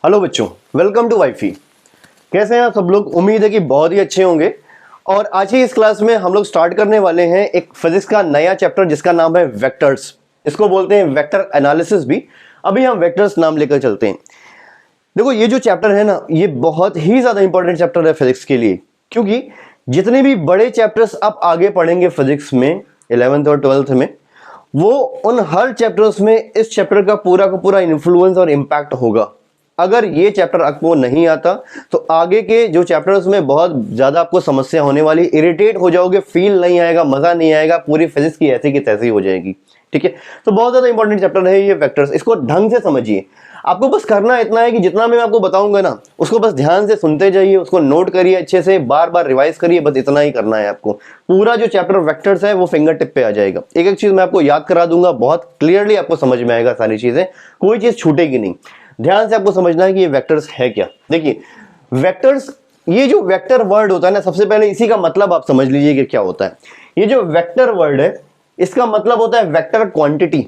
Hello बच्चों, welcome to वाईफी। कैसे हैं आप सब लोग? उम्मीद है कि बहुत ही अच्छे होंगे। और आज ही इस क्लास में हम लोग स्टार्ट करने वाले हैं एक फिजिक्स का नया चैप्टर जिसका नाम है वेक्टर्स। इसको बोलते हैं वेक्टर एनालिसिस भी। अभी हम वेक्टर्स नाम लेकर चलते हैं। देखो, ये जो चैप्टर है ना, ये बहुत ही ज्यादा इंपॉर्टेंट चैप्टर है फिजिक्स के लिए, क्योंकि जितने भी बड़े चैप्टर्स आप आगे पढ़ेंगे फिजिक्स में 11th और 12th में, वो उन हर चैप्टर्स में इस चैप्टर का पूरा इन्फ्लुएंस और इम्पैक्ट होगा। अगर ये चैप्टर आपको नहीं आता तो आगे के जो चैप्टर्स में बहुत ज्यादा आपको समस्या होने वाली, इरिटेट हो जाओगे, फील नहीं आएगा, मजा नहीं आएगा, पूरी फिजिक्स की ऐसी की तैसी हो जाएगी। ठीक है, तो बहुत ज्यादा इंपॉर्टेंट चैप्टर है ये वेक्टर्स। इसको ढंग से समझिए। आपको बस करना इतना है कि जितना मैं आपको बताऊंगा ना, उसको बस ध्यान से सुनते जाइए, उसको नोट करिए, अच्छे से बार बार रिवाइज करिए। बस इतना ही करना है आपको। पूरा जो चैप्टर वेक्टर्स है वो फिंगर टिप पे आ जाएगा। एक एक चीज मैं आपको याद करा दूंगा, बहुत क्लियरली आपको समझ में आएगा सारी चीजें, कोई चीज छूटेगी नहीं। ध्यान से आपको समझना है कि ये वेक्टर्स है क्या। देखिए, वेक्टर्स, ये जो वेक्टर वर्ड होता है ना, सबसे पहले इसी का मतलब आप समझ लीजिए कि क्या होता है। ये जो वेक्टर वर्ड है, इसका मतलब होता है वेक्टर क्वांटिटी।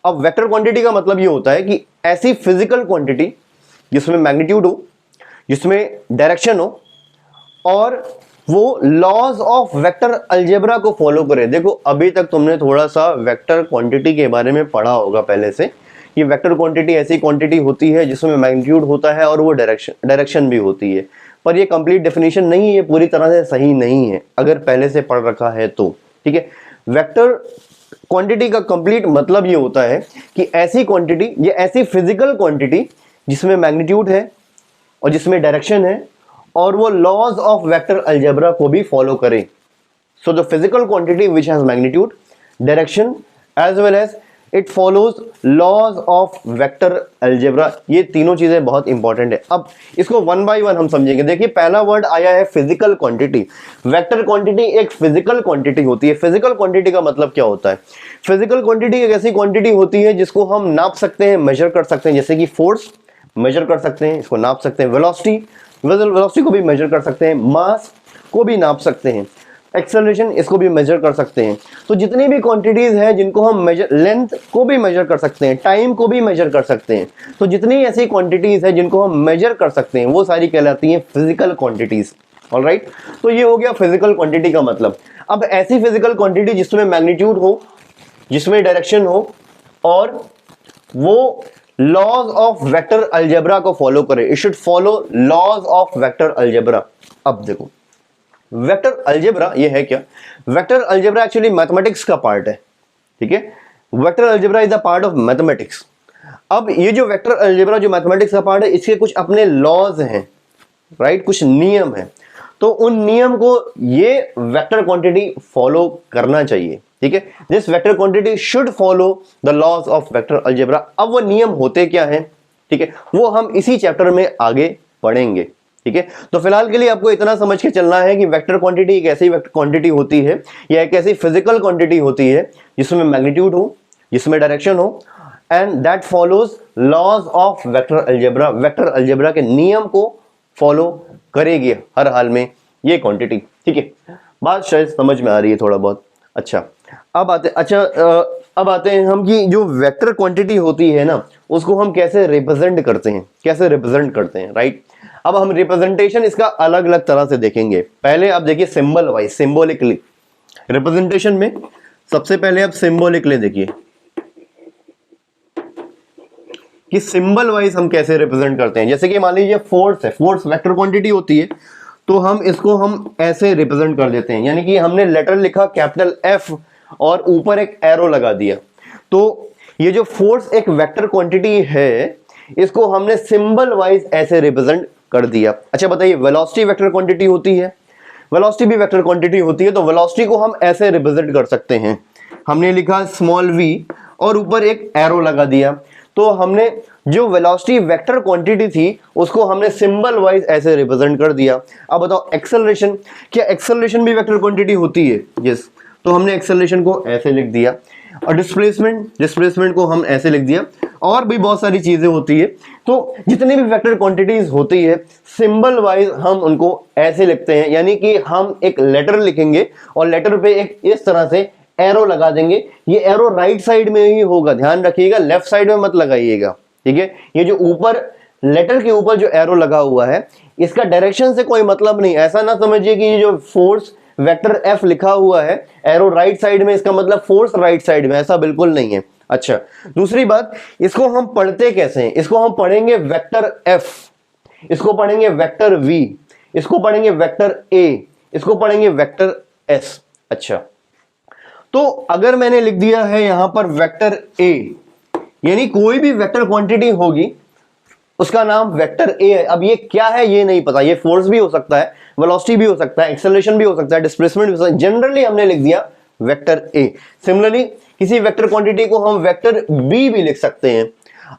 अब वेक्टर क्वांटिटी का मतलब ये होता है कि ऐसी फिजिकल क्वांटिटी जिसमें मैग्नीट्यूड हो, जिसमें डायरेक्शन हो, और वो लॉज ऑफ वेक्टर अलजेब्रा को फॉलो करे। देखो, अभी तक तुमने थोड़ा सा वेक्टर क्वांटिटी के बारे में पढ़ा होगा पहले से। ये वेक्टर क्वांटिटी ऐसी क्वांटिटी होती है जिसमें मैग्नीट्यूड होता है और वो डायरेक्शन भी होती है। पर ये कंप्लीट डेफिनेशन नहीं है, ये पूरी तरह से सही नहीं है अगर पहले से पढ़ रखा है तो। ठीक है, वेक्टर क्वांटिटी का कंप्लीट मतलब ये होता है कि ऐसी क्वांटिटी, ये ऐसी फिजिकल क्वांटिटी जिसमें मैग्नीट्यूड है और जिसमें डायरेक्शन है, और वो लॉज ऑफ वेक्टर अलजेब्रा को भी फॉलो करे। So the physical quantity which has magnitude, direction as well as it follows laws of vector algebra, ये तीनों चीजें बहुत इंपॉर्टेंट है। अब इसको वन बाय वन हम समझेंगे। देखिए, पहला वर्ड आया है फिजिकल क्वांटिटी। वेक्टर क्वांटिटी एक फिजिकल क्वांटिटी होती है। फिजिकल क्वांटिटी का मतलब क्या होता है? फिजिकल क्वांटिटी एक ऐसी क्वांटिटी होती है जिसको हम नाप सकते हैं, मेजर कर सकते हैं। जैसे कि फोर्स मेजर कर सकते हैं, इसको नाप सकते हैं। वेलोसिटी को भी मेजर कर सकते हैं। मास को भी नाप सकते हैं। एक्सेलरेशन, इसको भी मेजर कर सकते हैं। तो जितनी भी क्वांटिटीज हैं जिनको हम मेजर, लेंथ को भी मेजर कर सकते हैं, टाइम को भी मेजर कर सकते हैं। तो जितनी ऐसी क्वांटिटीज हैं जिनको हम मेजर कर सकते हैं, वो सारी कहलाती हैं फिजिकल क्वांटिटीज। ऑलराइट, तो ये हो गया फिजिकल क्वांटिटी का मतलब। अब ऐसी फिजिकल क्वांटिटी जिसमें मैग्नीट्यूड हो, जिसमें डायरेक्शन हो, और वो लॉज ऑफ वेक्टर अलजेब्रा को फॉलो करे। It should follow laws of vector algebra. अब देखो, वेक्टर अलजेब्रा ये है क्या? वेक्टर अलजेब्रा एक्चुअली मैथमेटिक्स का पार्ट है। ठीक है, vector algebra is the part of mathematics. अब ये जो वेक्टर अलजेब्रा जो मैथमेटिक्स का पार्ट है, इसके कुछ अपने लॉज हैं, राइट, कुछ नियम हैं। तो उन नियम को ये वेक्टर क्वांटिटी फॉलो करना चाहिए। ठीक है, this vector quantity should follow the laws of vector algebra. अब वो नियम होते क्या हैं, ठीक है, वो हम इसी चैप्टर में आगे पढ़ेंगे। ठीक है, तो फिलहाल के लिए आपको इतना समझ के चलना है कि वेक्टर क्वांटिटी एक ऐसी वेक्टर क्वांटिटी होती है, या एक ऐसी फिजिकल क्वांटिटी होती है जिसमें मैग्नीट्यूड हो, जिसमें डायरेक्शन हो, and that follows laws of vector algebra. Vector algebra के नियम को फॉलो करेगी हर हाल में ये क्वांटिटी। ठीक है, बात शायद समझ में आ रही है थोड़ा बहुत। अच्छा, अब आते हैं हम कि जो वेक्टर क्वांटिटी होती है ना, उसको हम कैसे रिप्रेजेंट करते हैं, राइट। अब हम रिप्रेजेंटेशन इसका अलग अलग तरह से देखेंगे। पहले आप देखिए सिंबल वाइज, सिंबॉलिकली रिप्रेजेंटेशन में सबसे पहले आप सिंबॉलिकली देखिए कि सिंबल वाइज हम कैसे रिप्रेजेंट करते हैं। जैसे कि मान लीजिए फोर्स है, फोर्स वेक्टर क्वांटिटी होती है, तो हम इसको हम ऐसे रिप्रेजेंट कर देते हैं। यानी कि हमने लेटर लिखा कैपिटल F और ऊपर एक एरो लगा दिया। तो ये जो फोर्स एक वेक्टर क्वांटिटी है, इसको हमने सिंबल वाइज ऐसे रिप्रेजेंट कर दिया। अच्छा बताइए, वेलोसिटी वेक्टर क्वांटिटी होती है, वेलोसिटी भी वेक्टर क्वांटिटी होती है, तो वेलोसिटी को हम ऐसे रिप्रेजेंट कर सकते हैं। हमने लिखा स्मॉल v और ऊपर एक एरो लगा दिया। तो हमने जो वेलोसिटी वेक्टर क्वांटिटी थी उसको हमने सिंबल वाइज ऐसे रिप्रेजेंट कर दिया। अब बताओ एक्सेलरेशन, क्या एक्सेलरेशन भी वेक्टर क्वांटिटी होती है? यस, तो हमने एक्सेलरेशन को ऐसे लिख दिया। और डिस्प्लेसमेंट को हम ऐसे लिख दिया। और भी बहुत सारी चीजें होती है। तो जितनी भी वेक्टर क्वांटिटीज होती है, सिंबल वाइज हम उनको ऐसे लिखते हैं। यानी कि हम एक लेटर लिखेंगे और लेटर पे एक इस तरह से एरो लगा देंगे। ये एरो राइट साइड में ही होगा, ध्यान रखिएगा, लेफ्ट साइड में मत लगाइएगा। ठीक है, ये जो ऊपर लेटर के ऊपर जो एरो लगा हुआ है इसका डायरेक्शन से कोई मतलब नहीं। ऐसा ना समझिए कि ये जो फोर्स वेक्टर F लिखा हुआ है एरो राइट साइड में, इसका मतलब फोर्स राइट साइड में, ऐसा बिल्कुल नहीं है। अच्छा, दूसरी बात, इसको हम पढ़ते कैसे हैं? इसको हम पढ़ेंगे वेक्टर F, इसको पढ़ेंगे वेक्टर V, इसको पढ़ेंगे वेक्टर A, इसको पढ़ेंगे वेक्टर S। अच्छा, तो अगर मैंने लिख दिया है यहां पर वेक्टर A, यानी कोई भी वेक्टर क्वांटिटी होगी उसका नाम वेक्टर ए है। अब ये क्या है ये नहीं पता, ये फोर्स भी हो सकता है, वेलोसिटी भी हो सकता है, एक्सेलरेशन भी हो सकता है, डिस्प्लेसमेंट भी हो सकता है। जनरली हमने लिख दिया वेक्टर ए। सिमिलरली किसी वेक्टर क्वांटिटी को हम वेक्टर बी भी लिख सकते हैं।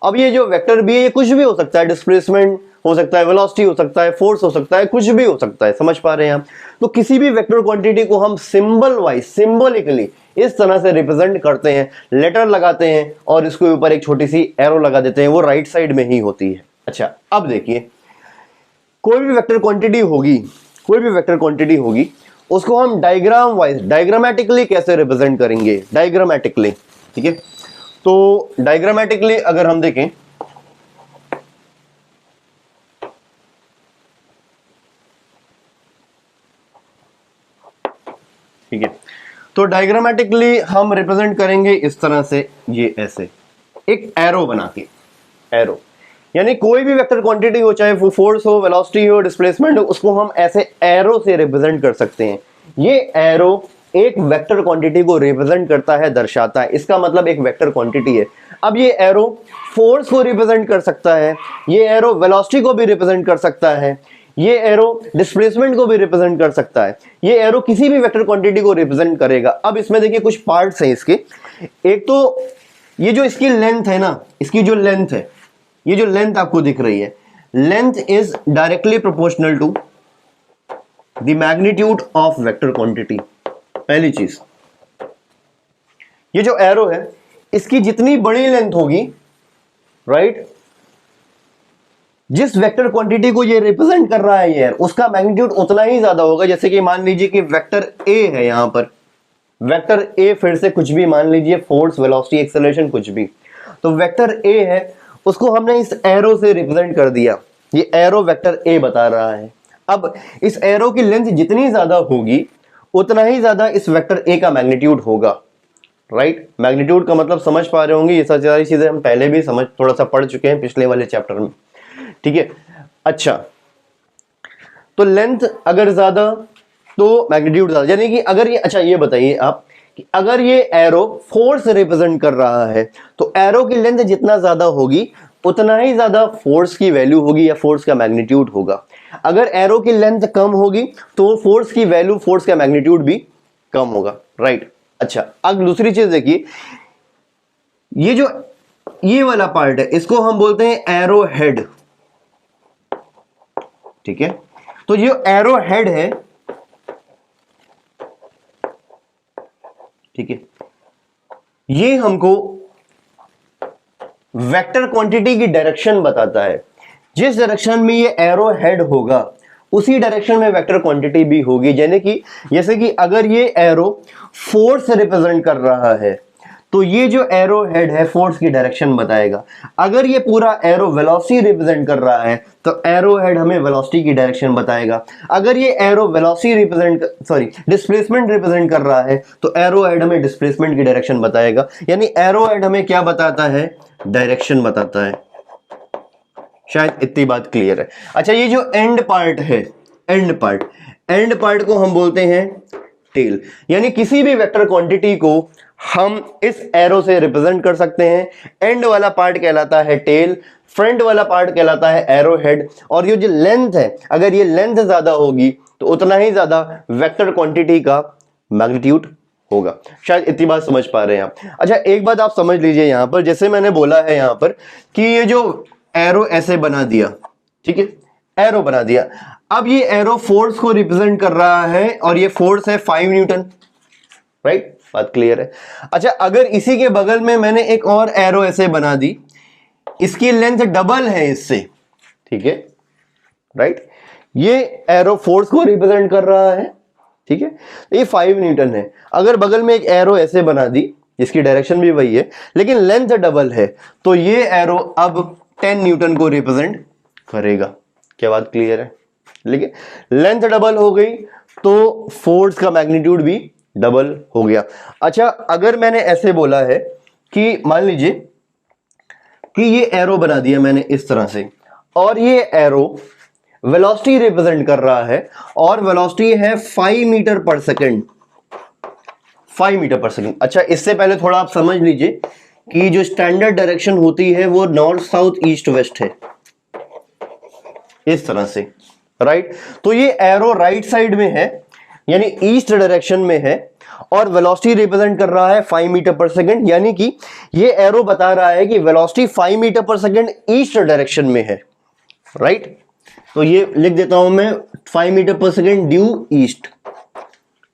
अब ये जो वेक्टर बी है ये कुछ भी हो सकता है, डिस्प्लेसमेंट हो सकता है, वेलोसिटी हो सकता है, फोर्स हो सकता है, कुछ भी हो सकता है। समझ पा रहे हैं आप? तो किसी भी वेक्टर क्वांटिटी को हम सिंबल वाइज, सिंबॉलिकली इस तरह से रिप्रेजेंट करते हैं, लेटर लगाते हैं और इसके ऊपर एक छोटी सी एरो लगा देते हैं, वो राइट साइड में ही होती है। अच्छा, अब देखिए, कोई भी वेक्टर क्वांटिटी होगी, कोई भी वेक्टर क्वांटिटी होगी, उसको हम डायग्राम वाइज, डायग्रामेटिकली कैसे रिप्रेजेंट करेंगे? डायग्रामेटिकली, ठीक है। तो डायग्रामेटिकली अगर हम देखें, ठीक है, तो डायग्रामेटिकली हम रिप्रेजेंट करेंगे इस तरह से, ये ऐसे एक एरो बना के, एरो, यानी कोई भी वेक्टर क्वांटिटी हो, चाहे वो फोर्स हो, वेलोसिटी हो, डिस्प्लेसमेंट हो, उसको हम ऐसे एरो से रिप्रेजेंट कर सकते हैं। ये एरो एक वेक्टर क्वांटिटी को रिप्रेजेंट करता है, दर्शाता है, इसका मतलब एक वेक्टर क्वांटिटी है। अब ये एरो फोर्स को रिप्रेजेंट कर सकता है, ये एरो वेलोसिटी को भी रिप्रेजेंट कर सकता है, ये एरो डिस्प्लेसमेंट को भी रिप्रेजेंट कर सकता है, ये एरो किसी भी वेक्टर क्वांटिटी को रिप्रेजेंट करेगा। अब इसमें देखिए कुछ पार्ट्स हैं इसके। एक तो ये जो इसकी लेंथ है ना, इसकी जो लेंथ है, ये जो लेंथ आपको दिख रही है, length is directly proportional to the magnitude of vector quantity. पहली चीज, ये जो एरो है इसकी जितनी बड़ी लेंथ होगी, राइट, जिस वेक्टर क्वांटिटी को ये रिप्रेजेंट कर रहा है ये, उसका मैग्नीट्यूड उतना ही ज्यादा होगा। जैसे कि मान लीजिए कि वेक्टर ए है, यहां पर वेक्टर ए, फिर से कुछ भी मान लीजिए, फोर्स, वेलोसिटी, एक्सेलरेशन, कुछ भी, तो वेक्टर ए है, उसको हमने इस एरो से रिप्रेजेंट कर दिया। ये एरो वेक्टर ए बता रहा है। अब इस एरो की लेंथ जितनी ज्यादा होगी उतना ही ज्यादा इस वेक्टर ए का मैग्नीट्यूड होगा, राइट। मैग्नीट्यूड का मतलब समझ पा रहे होंगे, ये सारी चीजें हम पहले भी थोड़ा सा पढ़ चुके हैं पिछले वाले चैप्टर में, ठीक है। अच्छा, तो लेंथ अगर ज्यादा तो मैग्नीट्यूड ज्यादा, यानी कि अगर ये, अच्छा ये बताइए आप कि अगर ये एरो फोर्स रिप्रेजेंट कर रहा है तो एरो की लेंथ जितना ज्यादा होगी उतना ही ज्यादा फोर्स की वैल्यू होगी या फोर्स का मैग्नीट्यूड होगा। अगर एरो की लेंथ कम होगी तो फोर्स की वैल्यू, फोर्स का मैग्नीट्यूड भी कम होगा, राइट। अच्छा, अब दूसरी चीज देखिए, ये जो ये वाला पार्ट है इसको हम बोलते हैं एरो हेड, ठीक है। तो ये एरो हेड है, ठीक है, ये हमको वेक्टर क्वांटिटी की डायरेक्शन बताता है। जिस डायरेक्शन में ये एरो हेड होगा उसी डायरेक्शन में वेक्टर क्वांटिटी भी होगी। जैसे कि अगर ये एरो फोर्स रिप्रेजेंट कर रहा है तो ये जो एरो हेड है फोर्स की डायरेक्शन बताएगा। अगर ये पूरा एरो वेलोसिटी रिप्रेजेंट कर रहा है तो एरो हेड हमें वेलोसिटी की डायरेक्शन बताएगा। अगर ये एरो डिस्प्लेसमेंट रिप्रेजेंट कर रहा है तो एरो हेड हमें डिस्प्लेसमेंट की डायरेक्शन बताएगा। यानी एरो हेड हमें क्या बताता है? डायरेक्शन बताता है। शायद इतनी बात क्लियर है। अच्छा, ये जो एंड पार्ट है, एंड पार्ट को हम बोलते हैं टेल। यानी किसी भी वेक्टर क्वांटिटी को हम इस एरो से रिप्रेजेंट कर सकते हैं। एंड वाला पार्ट कहलाता है टेल, फ्रंट वाला पार्ट कहलाता है एरो हेड। और ये जो लेंथ है, अगर ये लेंथ ज्यादा होगी तो उतना ही ज्यादा वेक्टर क्वांटिटी का मैग्नीट्यूड होगा। शायद इतनी बात समझ पा रहे हैं आप। अच्छा, एक बात आप समझ लीजिए यहां पर, जैसे मैंने बोला है यहां पर कि ये जो एरो ऐसे बना दिया, ठीक है, एरो बना दिया। अब ये एरो फोर्स को रिप्रेजेंट कर रहा है और ये फोर्स है 5 न्यूटन, राइट। बात क्लियर है। अच्छा, अगर इसी के बगल में मैंने एक और एरो ऐसे बना दी, इसकी लेंथ डबल है इससे, ठीक है, राइट। ये एरो फोर्स को रिप्रेजेंट कर रहा है, ठीक है, ये 5 न्यूटन है। अगर बगल में एक एरो ऐसे बना दी जिसकी डायरेक्शन भी वही है लेकिन लेंथ डबल है तो ये एरो अब 10 न्यूटन को रिप्रेजेंट करेगा। क्या बात क्लियर है? लेकिन लेंथ डबल हो गई तो फोर्स का मैग्नीट्यूड भी डबल हो गया। अच्छा, अगर मैंने ऐसे बोला है कि मान लीजिए कि ये एरो बना दिया मैंने इस तरह से, और ये एरो वेलोसिटी रिप्रेजेंट कर रहा है, और वेलोसिटी है 5 मीटर पर सेकंड, 5 मीटर पर सेकंड। अच्छा, इससे पहले थोड़ा आप समझ लीजिए कि जो स्टैंडर्ड डायरेक्शन होती है वो नॉर्थ साउथ ईस्ट वेस्ट है, इस तरह से, राइट। तो ये एरो राइट साइड में है, यानी ईस्ट डायरेक्शन में है, और वेलोसिटी रिप्रेजेंट कर रहा है 5 मीटर पर सेकंड, यानी कि ये एरो बता रहा है कि वेलोसिटी 5 मीटर पर सेकंड ईस्ट डायरेक्शन में है, राइट। तो ये लिख देता हूं मैं 5 मीटर पर सेकंड ड्यू ईस्ट,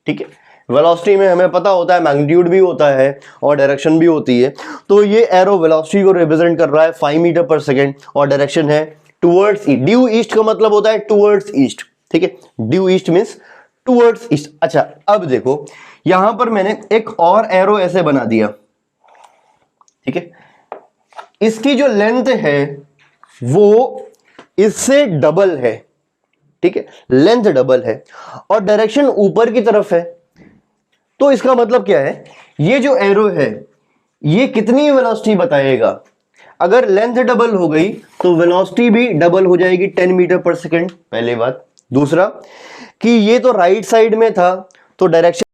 ठीक है। वेलोसिटी में हमें पता होता है मैग्नीट्यूड भी होता है और डायरेक्शन भी होती है, तो ये एरो वेलोसिटी को रिप्रेजेंट कर रहा है 5 मीटर पर सेकंड और डायरेक्शन है टुवर्ड्स ईस्ट। ड्यू ईस्ट का मतलब होता है टुवर्ड्स ईस्ट, ठीक है। Due east means towards east. अच्छा, अब देखो यहां पर मैंने एक और एरो ऐसे बना दिया, ठीक है। इसकी जो लेंथ है वो इससे डबल है, ठीक है, लेंथ डबल है और डायरेक्शन ऊपर की तरफ है। तो इसका मतलब क्या है, ये जो एरो है ये कितनी वेलोसिटी बताएगा। अगर लेंथ डबल हो गई तो वेलोसिटी भी डबल हो जाएगी 10 मीटर पर सेकंड, पहली बात। दूसरा कि ये तो राइट साइड में था तो डायरेक्शन